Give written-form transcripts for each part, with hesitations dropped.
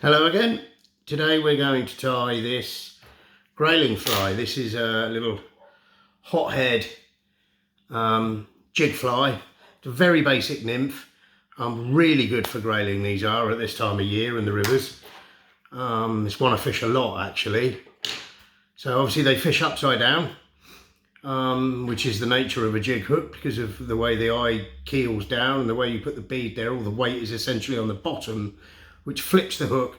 Hello again. Today we're going to tie this grayling fly. This is a little hothead jig fly. It's a very basic nymph. Really good for grayling, these are at this time of year in the rivers. It's one I fish a lot actually. So obviously they fish upside down, which is the nature of a jig hook because of the way the eye keels down and the way you put the bead there. All the weight is essentially on the bottom, which flips the hook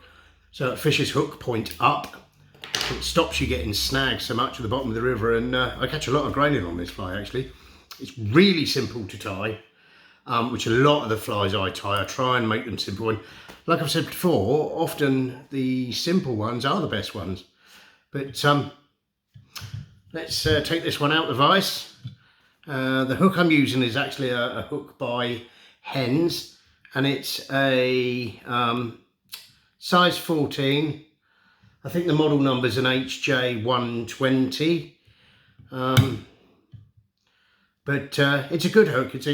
so it fishes hook point up. It stops you getting snagged so much at the bottom of the river, and I catch a lot of grayling on this fly actually. It's really simple to tie, which a lot of the flies I tie, I try and make them simple. And like I've said before, often the simple ones are the best ones. But let's take this one out the vise. The hook I'm using is actually a hook by Hens, and it's a size 14. I think the model number is an HJ120. But it's a good hook. It's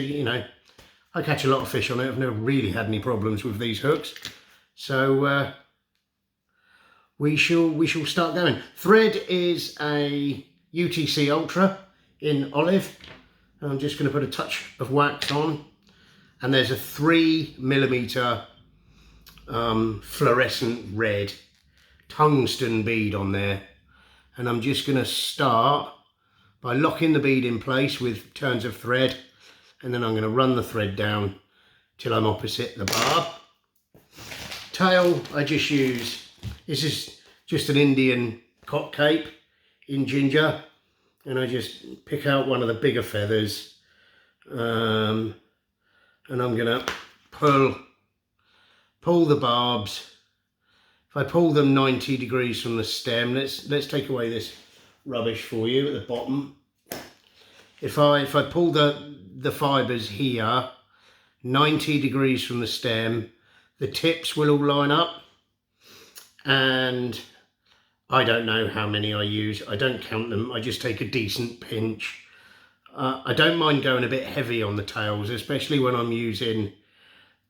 I catch a lot of fish on it. I've never really had any problems with these hooks. So we shall start going. Thread is a UTC Ultra in olive. I'm just going to put a touch of wax on, and there's a 3mm fluorescent red tungsten bead on there, and I'm just going to start by locking the bead in place with turns of thread, and then I'm going to run the thread down till I'm opposite the barb. Tail I just use, this is just an Indian cock cape in ginger, and I just pick out one of the bigger feathers, and I'm going to pull the barbs. If I pull them 90 degrees from the stem, let's take away this rubbish for you at the bottom. If I pull the fibres here 90 degrees from the stem, the tips will all line up, and I don't know how many I use. I don't count them. I just take a decent pinch. I don't mind going a bit heavy on the tails, especially when I'm using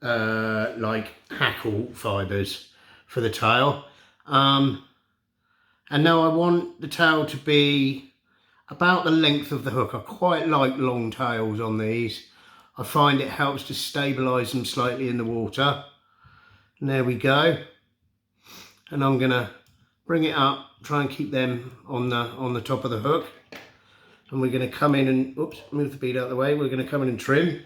like hackle fibres for the tail. And now I want the tail to be about the length of the hook. I quite like long tails on these. I find it helps to stabilise them slightly in the water. And there we go. And I'm gonna bring it up, try and keep them on the top of the hook. And we're gonna come in and, oops, move the bead out of the way. We're gonna come in and trim.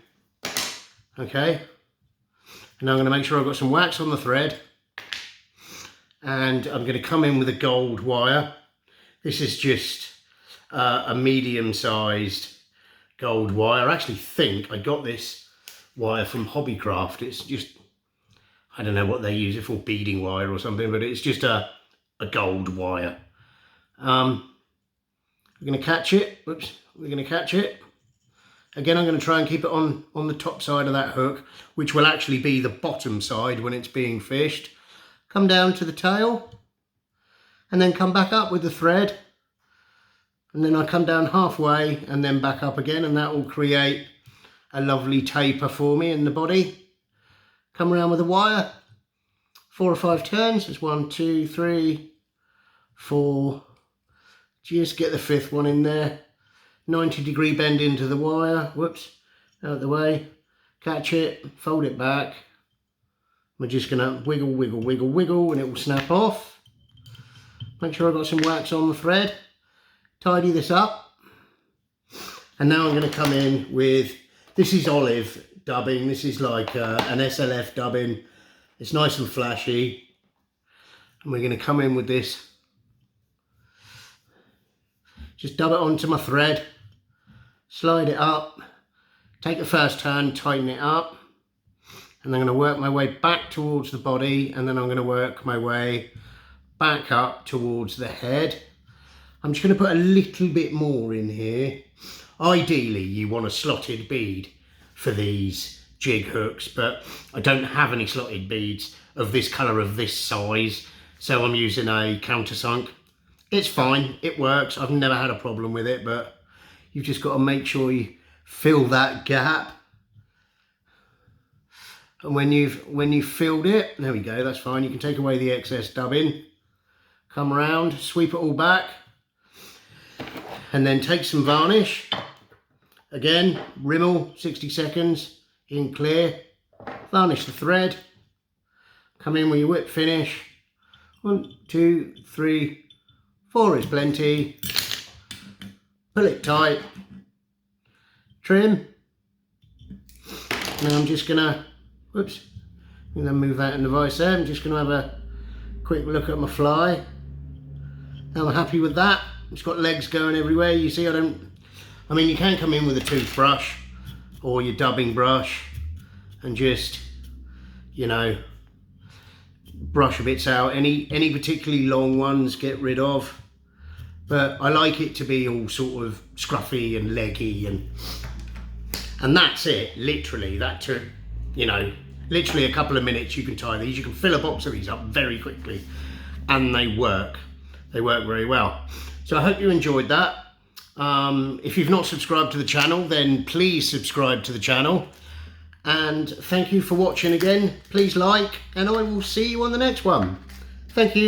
Okay. And now I'm gonna make sure I've got some wax on the thread. And I'm going to come in with a gold wire. This is just a medium-sized gold wire. I actually think I got this wire from Hobbycraft. It's just, I don't know what they use it for, beading wire or something, but it's just a gold wire. We're going to catch it. Whoops, we're going to catch it. Again, I'm going to try and keep it on the top side of that hook, which will actually be the bottom side when it's being fished. Come down to the tail, and then come back up with the thread, and then I come down halfway and then back up again, and that will create a lovely taper for me in the body. Come around with the wire, 4 or 5 turns. There's 1, 2, 3, 4. Just get the 5th one in there. 90-degree bend into the wire. Whoops, out of the way. Catch it, fold it back. We're just going to wiggle, wiggle, wiggle, wiggle, and it will snap off. Make sure I've got some wax on the thread. Tidy this up. And now I'm going to come in with, this is olive dubbing. This is like an SLF dubbing. It's nice and flashy. And we're going to come in with this. Just dub it onto my thread. Slide it up. Take the first turn, tighten it up. And I'm going to work my way back towards the body, and then I'm going to work my way back up towards the head. I'm just going to put a little bit more in here. Ideally, you want a slotted bead for these jig hooks, but I don't have any slotted beads of this colour, of this size, so I'm using a countersunk. It's fine, it works. I've never had a problem with it, but you've just got to make sure you fill that gap. And when you've filled it, there we go, that's fine. You can take away the excess dubbing, come around, sweep it all back, and then take some varnish. Again, Rimmel, 60 seconds, in clear. Varnish the thread. Come in with your whip finish. 1, 2, 3, 4 is plenty. Pull it tight. Trim. Now I'm just gonna, whoops, I'm gonna move that in the vise there. I'm just gonna have a quick look at my fly. Now I'm happy with that. It's got legs going everywhere. You see, I mean, you can come in with a toothbrush or your dubbing brush and just, you know, brush a bits out. Any particularly long ones, get rid of. But I like it to be all sort of scruffy and leggy, and that's it, literally. That took, you know, literally a couple of minutes. You can tie these. You can fill a box of these up very quickly, and they work. They work very well. So I hope you enjoyed that. If you've not subscribed to the channel, then please subscribe to the channel. And thank you for watching again. Please like, and I will see you on the next one. Thank you.